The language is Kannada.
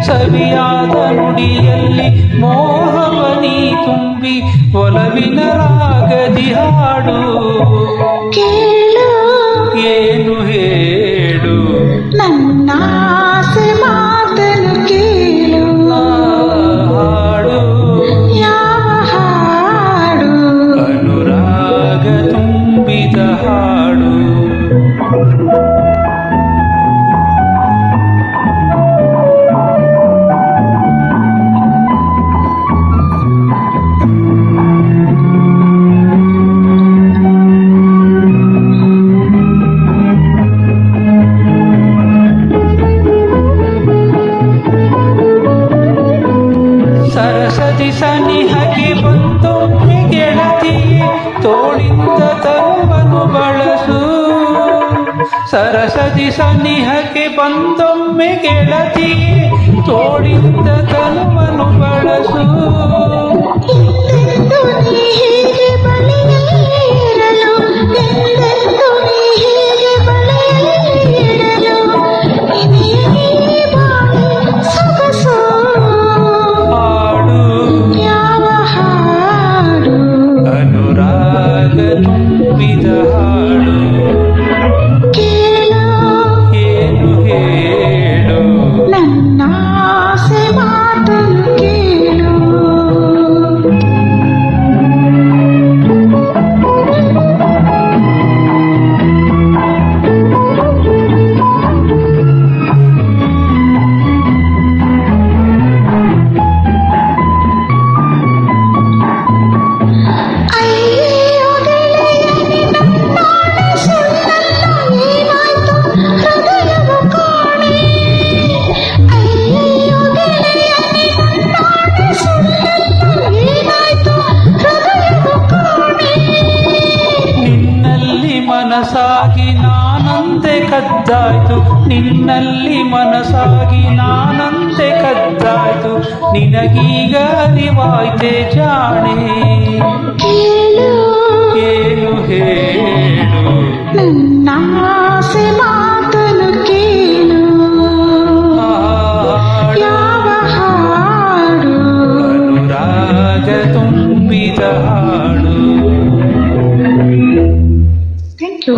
ಸವಿಯಾದ ನುಡಿಯಲ್ಲಿ ಮೋಹವನಿ ತುಂಬಿ ಒಲವಿನ ರಾಗದಿ ಹಾಡು ಕೇಳು ಏನು ಹೇಳು ನನ್ನ ಆಸೆ ಮಾತನು ಕೇಳು ಹಾಡು ಯಾವ ಹಾಡು ಅನುರಾಗ ತುಂಬಿದ ಹಾಡು ಸರಸದಿ ಸನಿಹಕ್ಕೆ ಬಂದೊಮ್ಮೆ ಗೆಳತಿಯೇ ತೋಳಿಂದ ತರುವನು ಬಳಸು ಸರಸದಿ ಸನಿಹಕ್ಕೆ ಬಂದೊಮ್ಮೆ ಗೆಳತಿಯೇ ತೋಳಿಂದ ತರುವನು ಬಳಸು ಮನಸಾಗಿ ನಾನಂತೆ ಕದ್ದಾಯ್ತು ನಿನ್ನಲ್ಲಿ ಮನಸಾಗಿ ನಾನಂತೆ ಕದ್ದಾಯ್ತು ನಿನಗೀಗ ಅರಿವಾಯ್ತೆ ಜಾಣೆ ಏನು ಹೇಳು ನನ್ನ ಆಸೆ ಮಾತನು ಕೇಳು ಯಾವ ಹಾಡು ಅನುರಾಗ ತುಂಬಿದ ಹಾಡು ಥ್ಯಾಂಕ್ ಯು